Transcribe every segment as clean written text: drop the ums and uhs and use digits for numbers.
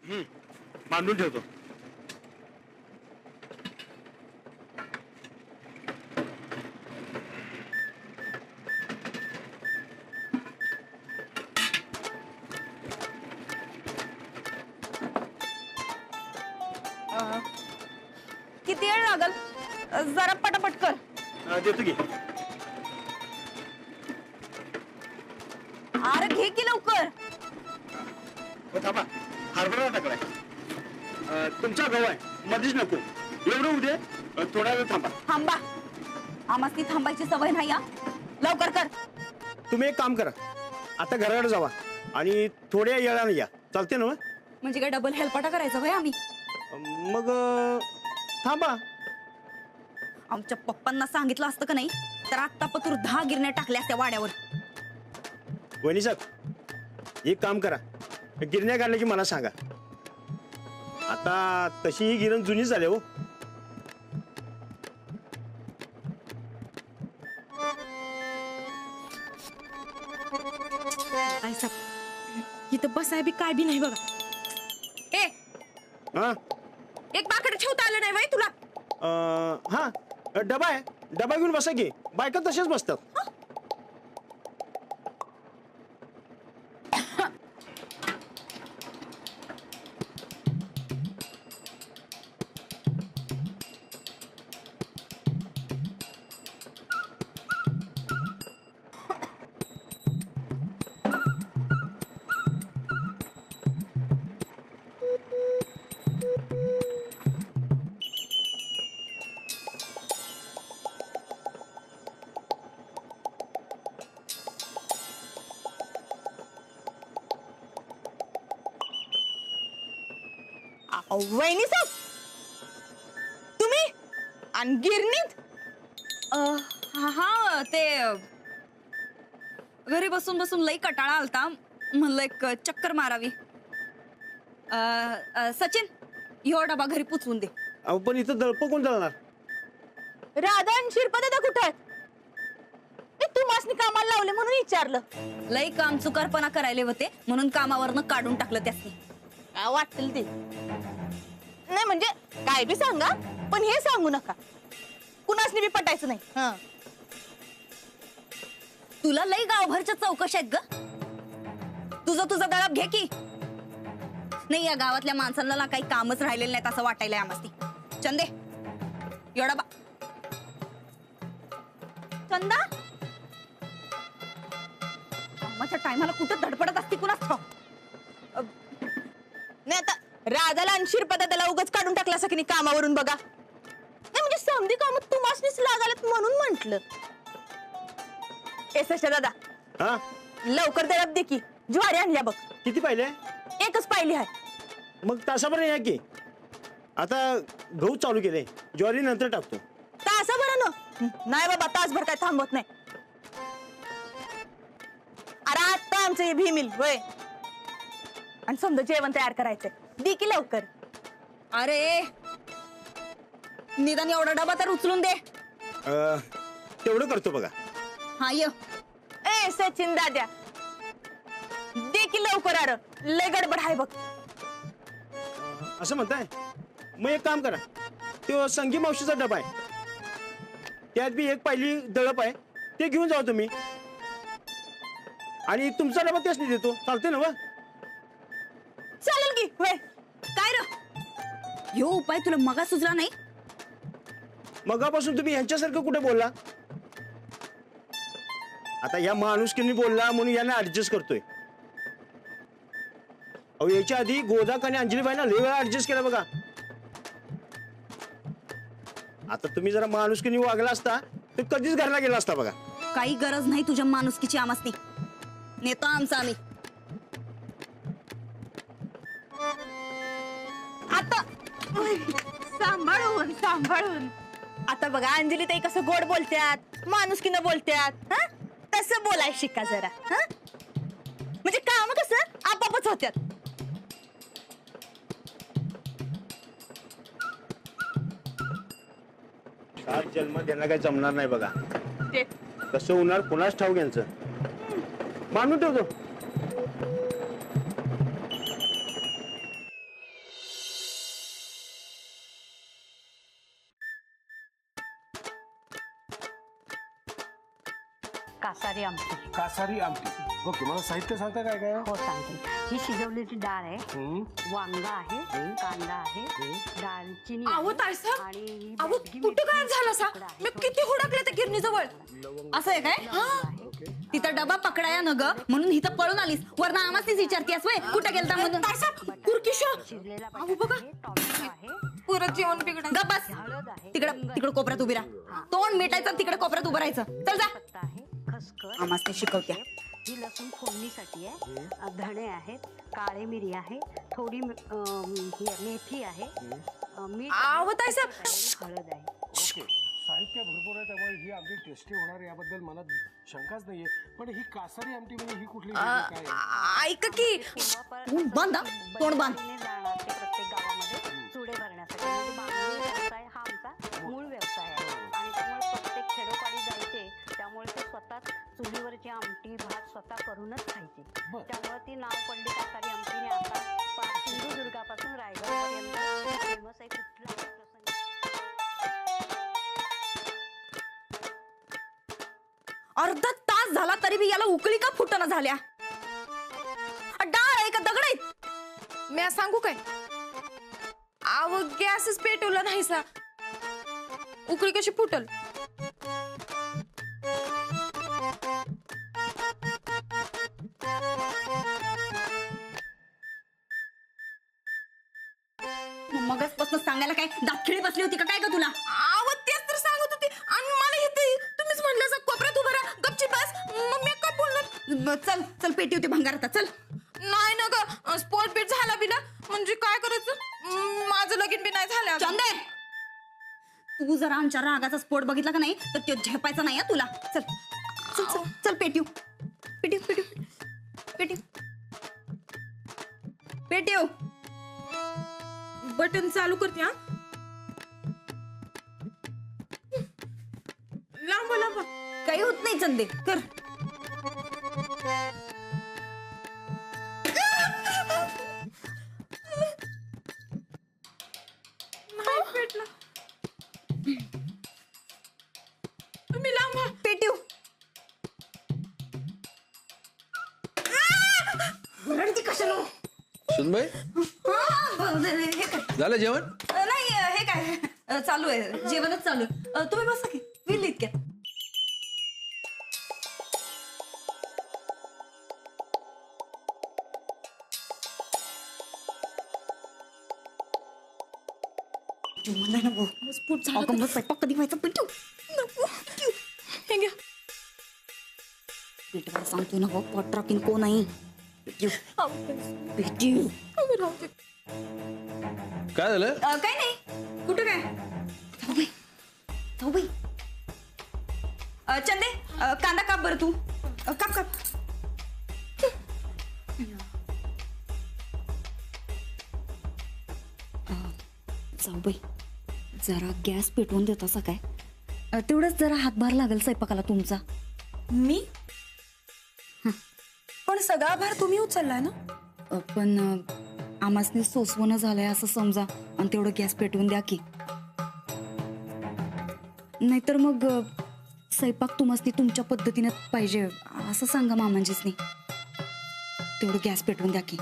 मांडून ठेवतो. किती वेळ लागल? जरा पटापट कर. देतो की. अरे घे की लवकर. थांबा, हरभरा टाकलाय. तुमचा गहू आहे, मध्येच नको. एवढं उद्या थोडा वेळ थांबा. थांबा, आम्हाला ती थांबायची सवय नाही. लवकर कर. तुम्ही एक काम करा, आता घराकडे जावा आणि थोड्या येळाने या. चालते ना? म्हणजे काय डबल हेल्पाटा करायचा भाई आम्ही? मग थांबा. आमच्या पप्पांना सांगितलं असतं का नाही तर आता पतूर 10 गिरण्या टाकल्या असत्या वाड्यावर. वहिनी साहेब, एक काम करा, गिरण्या काढल्या की मला सांगा. आता तशी ही गिरण जुनी झाली हो. इथं बसाय बी काय बी नाही बघा. ए हा, एक बाकडे ठेवता आलं नाही बाई तुला? हा, डबा आहे, डबा घेऊन बसा की. बायका तसेच बसतात. वहिनी साहेब, तुम्ही आणि गिरणीत? हा, ते घरी बसून बसून लई कटाळा आलता, म्हणलं एक चक्कर मारावी. सचिन, ह्यो डबा घरी पुचवून दे. अहो पण इथं दळप कोण दळणार? राधा आणि शिरपत कुठे आहेत? तू मासनी कामाला लावले म्हणून विचारलं. लई काम चुकारपणा करायले होते म्हणून कामावरनं काढून टाकलं त्यासनी. काय वाटतील ते नाही, म्हणजे काय बी सांगा पण हे सांगू नका कुणासनी बी पटायचं नाही. तुला लई गावभरच्या चौकशी आहेत ग. तुझा दळप घे की. नाही, या गावातल्या माणसांना ना काही कामच राहिलेलं नाही असं वाटायलंय आम्हाला. चंदे, एवढा बा. चंदा, कामाच्या टायमाला कुठं धडपडत असते कुणाच ठाव. नाही, आता राधाला आणि शिरपता त्याला उगाच काढून टाकला असं की नाही कामावरून बघा. नाही म्हणजे समधी काम तुम्हासनीच लागायला म्हणून म्हंटल. ए सशा दादा, हा, लवकर दळप दे की. ज्वारी आणल्या बघ. किती पाहिले? एकच पाहिली आहे. मग तासाभर या की. आता गहू चालू केले, ज्वारी नंतर टाकतो. तासाभर ना? नाही बाबा, तासभर काय थांबत नाही. अरे आता आमचं हे भीमिल होय, आणि समजा जेवण तयार करायचंय. दे की लवकर. अरे निदान एवढा डबा तर उचलून दे. तेवढं करतो बघा. हा ये. ए सचिन दाद्या, दे की लवकर. अरे लय गडबड आहे बघ. असं म्हणताय? मग एक काम करा, तो संगी मावशीचा डबा आहे, त्यात बी एक पहिली दळप आहे, ते घेऊन जाऊ तुम्ही. आणि तुमचा डबा त्याच नाही देतो. चालते ना? व चालेल की. होय, काय र ह्यो उपाय तुला मगा सुचला नाही? मगापासून तुम्ही यांच्यासारखं कुठे बोलला? आता या माणुसकीने बोलला म्हणून यांना ऍडजस्ट करतोय. अहो याच्या आधी गोदाक आणि अंजलीबाईंना लय वेळा ऍडजस्ट केला बघा. आता तुम्ही जरा माणुसकीने वागला असता तर कधीच घरला गेला असता बघा. काही गरज नाही तुझ्या माणुसकीची आमसनी. नेतो आमचा आम्ही. आता सांभाळून सांभाळून. आता बघा अंजली ताई कसं गोड बोलत्यात, माणुसकीनं बोलत्यात. तसं बोलाय शिका जरा. म्हणजे काम कसं आपापच होत्यात. सात जन्म त्यांना काही जमणार नाही बघा. कसं होणार कुणाच ठाऊक यांचं. मानून ठेवतो. कासारी आमटी. कासारी आमटी. ओके, मला साहित्य सांगता काय काय? हो सांगते. ही शिजवलेली डाळ आहे, वांग आहे, कांदा आहे, दालचिनी अहो आहे, तायसाहेब, आणि ही अहो बेडगी कुठं काय मिरची झालं सा तुकडा आहे, मी किती हुडकले त्या गिरणीजवळ. असं आहे काय? तिथं डबा पकडाया न ग म्हणून इथं पळून आलीस, वरना आम्हाच विचारतीस वय कुठं गेलता म्हणून. शिजलेला अहो बघा, बटाटा आहे, टोमॅटो आहे, परत जेवण बिघडलं. गप बस, हळद आहे, तिकडं कोपऱ्यात उभी राहा. तोंड मिटायचं, तिकडे कोपऱ्यात उभं राहायचं. चल जा. पत्ता आहे, खसखस, आम्हाच ते शिकवत्या. ही लसूण फोडणीसाठी आहे, धणे आहेत, काळे मिरी आहे, थोडी मेथी आहे, मीठ आहे, अहो ताईसाहेब. आणि हळद आहे. ओके, साहित्य भरपूर आहे, त्यामुळे ही आमटी टेस्टी होणार याबद्दल मला शंकाच नाहीये. पण ही कासारी आमटी म्हणजे ही कुठली काय? ऐक की तोंड बांध, तोंड बांध. जाणार ते प्रत्येक गावामध्ये चुडे भरण्यासाठी. म्हणजे बांधणी व्यवसाय हा आमचा मूळ व्यवसाय आहे आणि त्यामुळे प्रत्येक खेडोपाडी जायचे, त्यामुळे ते स्वतः चुलीवरची आमटी भात स्वतः करूनच खायचे. त्यामुळे ती नाव पडली कासारी आमटीने. आता सिंधुदुर्गापासून रायगडपर्यंत फेमस आहे. कुठला प्रसंग अर्धा तास झाला तरी बी याला उकळी का फुटना झाल्या. डाळ आहे का दगड आहेत? मी सांगू काय, आव गॅसच पेटवला नाही सा, उकळी कशी फुटल. मगच सांगायला काय दातखिळी बसली होती का काय का तुला? आव तेच तर सांगत होती आणि मला इथे तुम्हीच म्हणलं कोपऱ्यात उभा राहा, गपची बस. मग मी काय बोलणार. चल चल, पेटी होती भंगारात, चल. नाही ना ग, स्पॉट बीट झाला बी ना, म्हणजे काय करायचं, माझं लगीन बी नाही झालं. चंदे, तू जरा आमच्या रागाचा स्फोट बघितला का नाही तर तो झेपायचा नाही तुला. चल चल चल चल, पेटीव पेटीव पेटीव पेटीव पेटीव. बटन चालू करते. हा लांब लांब. काही होत नाही चंदे, कर. नाही पेटला. तुम्ही लांब व्हा. पेटीव. रडती कशाला? सुनबाई, हे काय? झालं जेवण? नाही, हे काय चालू आहे, जेवणच चालू आहे. तुम्ही बसा की, होईल इतक्यात. स्फोट झाला तर- स्वयंपाक कधी व्हायचा? पेटीव नको. हे घ्या. पेटवायला सांगतो ना भाऊ, पोट राखीन कोण नाही. पेटीव पेटीव. राहू दे. काय झालं? काय नाही, कुठं काय. जाऊ बाई. चंदे, कांदा काप बरं तू. काप काप. जाऊ बाई, जरा गॅस पेटवून देत असा काय. तेवढंच जरा हातभार लागेल स्वयंपाकाला तुमचा. मी पण सगळा भार तुम्ही उचललाय ना. पण आमासने सोसवणं झालंय असं समजा आणि तेवढं गॅस पेटवून द्या की. नाहीतर मग स्वयंपाक तुम्हासनी तुमच्या पद्धतीने पाहिजे असं सांगा मामांजीसनी. तेवढं गॅस पेटवून द्या की.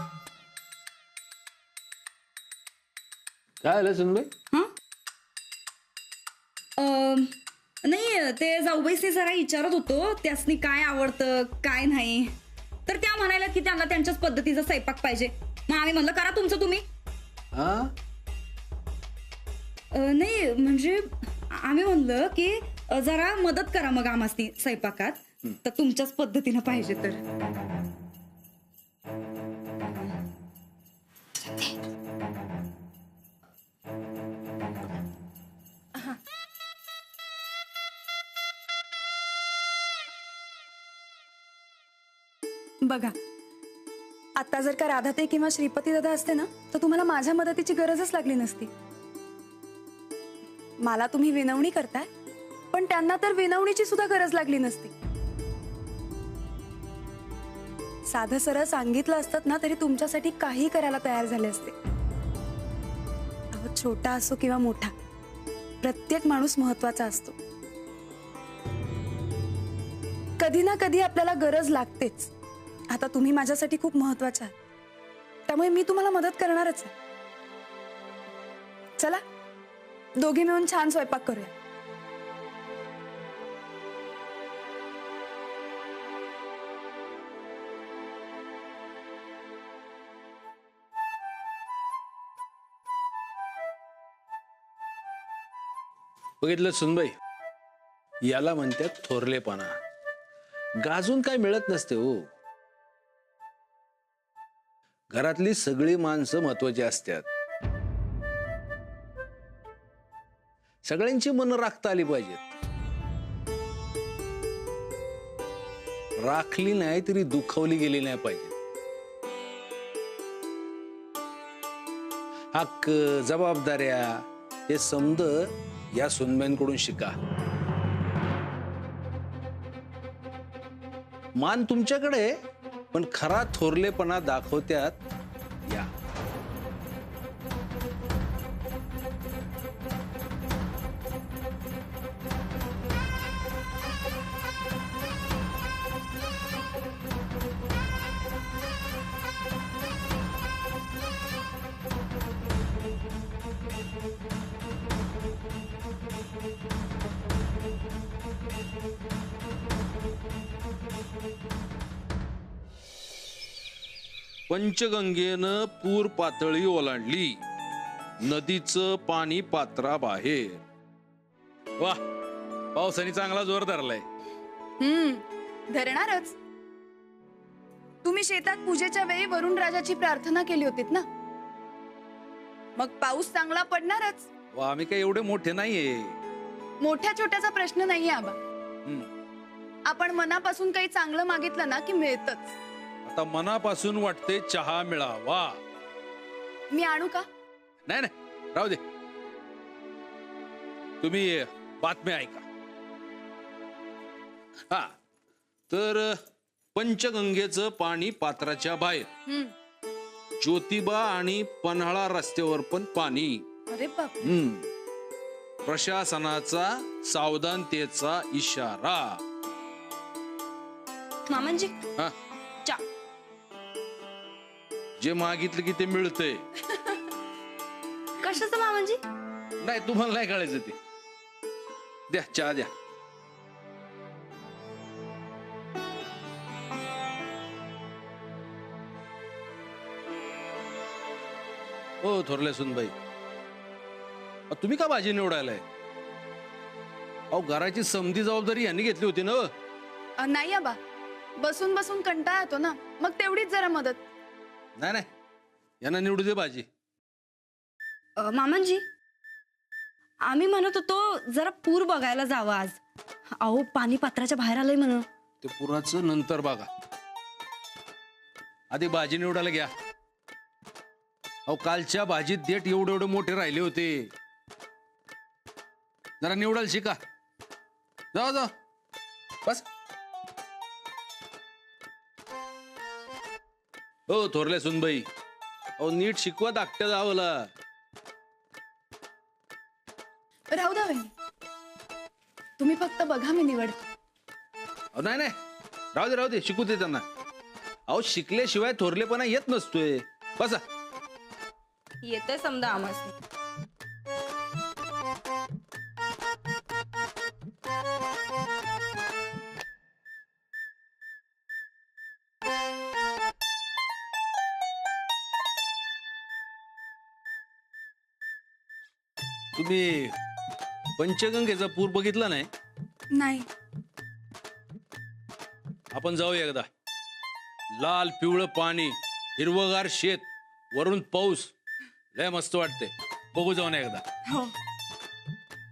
काय झालं सुनबाई? नाही, ते जाऊबाईसनी जरा विचारत होतो त्यासनी काय आवडतं काय नाही, तर त्या म्हणायला की त्यांना त्यांच्याच पद्धतीचा स्वयंपाक पाहिजे. मग आम्ही म्हणलं करा तुमचं तुम्ही. हा, नाही म्हणजे आम्ही म्हणलं की जरा मदत करा मग आम्हासनी स्वयंपाकात, तर तुमच्याच पद्धतीनं पाहिजे तर. बघा, आता जर का राधाताई किंवा श्रीपती दादा असते ना, तर तुम्हाला माझ्या मदतीची गरजच लागली नसती. मला तुम्ही विनवणी करताय, पण त्यांना तर विनवणीची सुद्धा गरज लागली नसती. साधं सरळ सांगितलं असतात ना, तरी तुमच्यासाठी काही करायला तयार झाले असते. अहो, छोटा असो किंवा मोठा, प्रत्येक माणूस महत्वाचा असतो. कधी ना कधी आपल्याला गरज लागतेच. आता तुम्ही माझ्यासाठी खूप महत्वाचे आहात, त्यामुळे मी तुम्हाला मदत करणारच आहे. चला दोघी मिळून छान स्वयंपाक करूया. बघितलं सुनबाई, याला म्हणतात थोरलेपणा. गाजून काय मिळत नसते हो. घरातली सगळी माणसं महत्वाची असतात. सगळ्यांची मन राखता आली पाहिजेत. राखली नाही तरी दुखावली गेली नाही पाहिजे. हक्क, जबाबदाऱ्या हे समज या सुनबाईंकडून शिका. मान तुमच्याकडे, पण खरा थोरलेपणा दाखवत्यात या. पंचगंगेनं पूर पातळी ओलांडली, नदीचं पाणी पात्राबाहेर. वा, पावसाने चांगला जोर धरलाय. धरणारच. तुम्ही शेतात पूजेच्या वेळी वरुण राजाची प्रार्थना केली होतीत ना, मग पाऊस चांगला पडणारच. वा, आम्ही काही एवढे मोठे नाहीये. मोठ्या छोट्याचा प्रश्न नाहीये आबा. आपण मनापासून काही चांगलं मागितलं ना की मिळतच. आता मनापासून वाटते चहा मिळावा. मी आणू का? नाही नाही, राहू दे. तुम्ही बातम्या ऐका. हा, तर पंचगंगेचं पाणी पात्राच्या बाहेर. ज्योतिबा आणि पन्हाळा रस्त्यावर पण पाणी. अरे बाप. प्रशासनाचा सावधानतेचा इशारा. मामांजी हा, चा. जे मागितलं की ते मिळतंय. कशाचं मामांजी? नाही, तुम्हाला नाही कळायचं ते. द्या चहा द्या. हो थोरल्या सुनबाई, तुम्ही का भाजी निवडायलाय? अहो, घराची समधी जबाबदारी यांनी घेतली होती ना. नाही आबा, बसून बसून कंटाळा येतो ना, मग तेवढीच जरा मदत. नाही नाही, यांना निवडू दे भाजी. मामांजी, आम्ही म्हणत होतो जरा पूर बघायला जावं आज. अहो, पाणी पात्राच्या बाहेर आलंय म्हणून. ते पुराचं नंतर बघा, आधी भाजी निवडायला घ्या. अहो, कालच्या भाजीत देठ एवढे एवढे मोठे राहिले होते. जरा निवडायला शिका. जाऊ जाऊ, बस. हो थोरल्या सुनबाई, अहो नीट शिकवा धाकट्या जावला. राहू द्या वहिनी, तुम्ही फक्त बघा, मी निवड. अहो नाही नाही, राहू दे राहू दे, शिकू दे त्यांना. अहो, शिकल्याशिवाय थोरलेपणा येत नसतोय. बसा. येतंय समजा आम्हाला. तुम्ही पंचगंगेचा पूर बघितला नाही? नाही. आपण जाऊया एकदा. लाल पिवळं पाणी, हिरवगार शेत, वरून पाऊस, लय मस्त वाटते. बघू जाऊन एकदा. हो,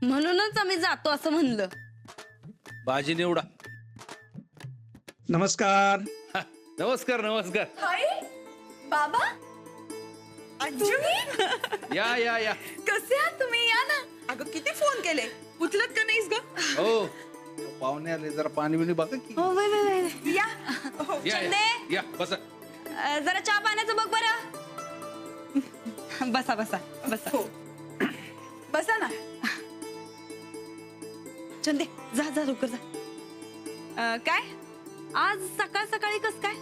म्हणूनच आम्ही जातो असं म्हणलं. भाजी निवडा. नमस्कार. हा, नमस्कार नमस्कार. बाबा, या या या. कसे आहात तुम्ही? या ना. अगं किती फोन केले, उचलत का नाहीस ग? हो, पाहुणे आले, जरा पाणी बिणी बघा की. हो, या. या, या, या बसा. जरा चहा पाण्याचं बघ बरं. बसा बसा बसा. हो, बसा ना. चंदे, जा जा लवकर जा. काय आज सकाळ सकाळी कस काय?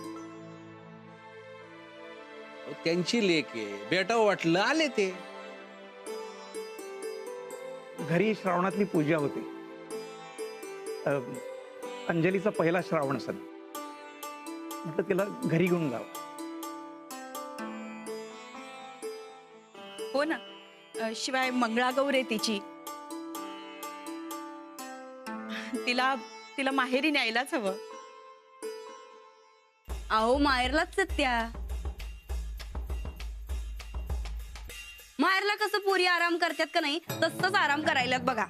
अहो, त्यांची लेक आहे, भेटावं वाटलं आले ते. घरी श्रावणातली पूजा होती. अंजलीचा पहिला श्रावण सण. म्हटलं तिला घरी घेऊन जावं. हो ना. शिवाय मंगळागौर आहे तिची. तिला तिला माहेरी न्यायलाच हवं. अहो माहेरलाच आहेत त्या. माहेरला कसं पोरी आराम करतात का नाही तसंच आराम करायलात बघा.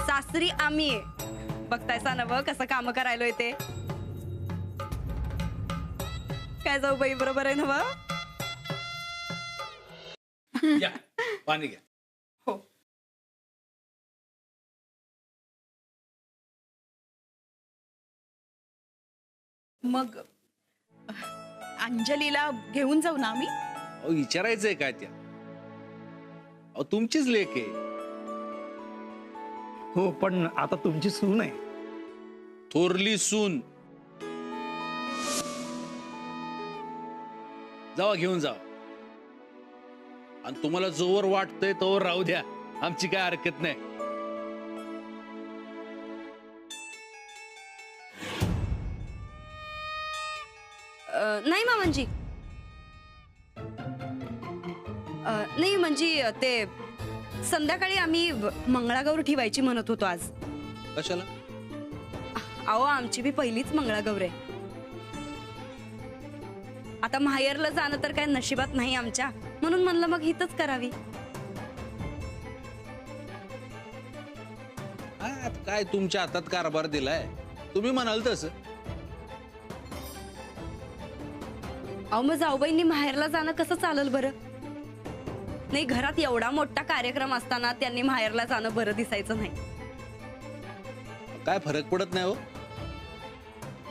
सासरी आम्ही आहे. बघतायसा नव कसं काम करायलोय ते. काय जाऊ बाई बरोबर आहे नव? या, पाणी घ्या. हो. मग अंजलीला घेऊन जाऊ ना आम्ही? अहो विचारायचंय काय त्या? अहो तुमचीच लेक आहे. हो, पण आता तुमची सून आहे. थोरली सून. जावा घेऊन जावा. आणि तुम्हाला जोवर वाटतंय तोवर राहू द्या. आमची काय हरकत नाही. नाही मामांजी. नाही म्हणजे ते संध्याकाळी आम्ही मंगळागौर ठेवायची म्हणत होतो आज. कशाला? अहो आमची बी पहिलीच मंगळागौर आहे. आता माहेरला जाणं तर काय नशिबात नाही आमच्या, म्हणून म्हणलं मग हितच करावी. काय तुमच्या हातात कारभार दिलाय, तुम्ही म्हणाल तसं. अहो मग जाऊबाईंनी माहेरला जाणं कसं चालेल बरं? नाही, घरात एवढा मोठा कार्यक्रम असताना त्यांनी माहेरला जाणं बरं दिसायचं नाही. काय फरक पडत नाही हो.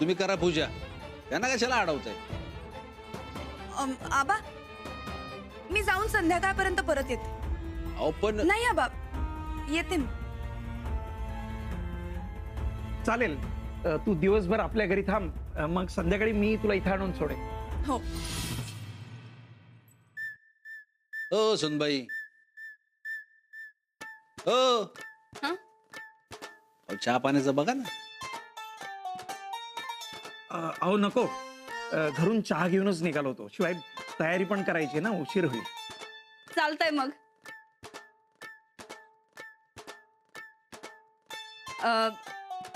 तुम्ही करा पूजा, त्यांना कशाला अडवताय? आबा मी जाऊन संध्याकाळपर्यंत परत येते. अहो पण नाही आबा, येते मी. चालेल. तू दिवसभर आपल्या घरी थांब. मग संध्याकाळी मी तुला इथं आणून सोडेन. हो. हो सुनबाई. हो हं? अहो, चहा पाण्याचं बघा ना. अहो नको. घरून चहा घेऊनच निघालो होतो. शिवाय तयारी पण करायची ना, उशीर होईल. चालतंय मग.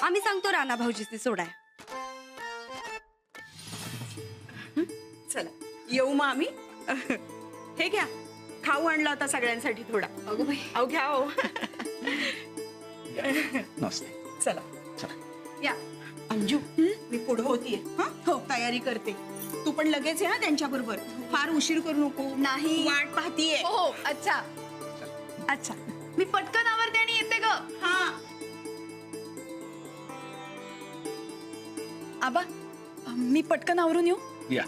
आम्ही सांगतो राणा भाऊजीची सोडाय. चला येऊ मग आम्ही. हे घ्या, खाऊ आणला होता सगळ्यांसाठी थोडा. अगो बाई. अहो घ्या हो. नसते. चला या. अंजू मी पुढे होतीये. हो तयारी करते. तू पण लगेच आहे ना त्यांच्या बरोबर. फार उशीर करू नको. नाही. वाट पाहतीये. हो. अच्छा अच्छा, मी पटकन आवरते आणि येते ग. हा. आबा मी पटकन आवरून येऊ. या.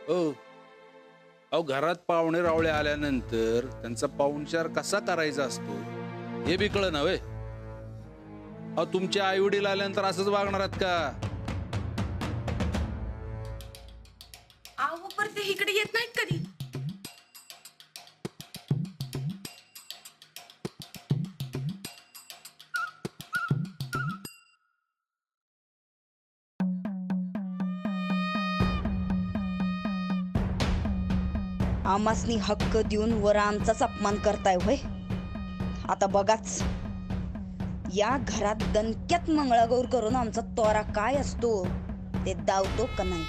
हो. अहो घरात पाहुणे रावळे आल्यानंतर त्यांचा पाहुणचार कसा करायचा असतो हे बी कळ नव्हे. अहो तुमचे आई वडील आल्यानंतर असंच वागणार आहात का? आहो पर ते इकडे येत नाहीत कधी. आमासनी हक्क देऊन वर आमचाच अपमान करताय होय. आता बघाच, या घरात दणक्यात मंगळागौर करून आमचा तोरा काय असतो ते दावतो का नाही.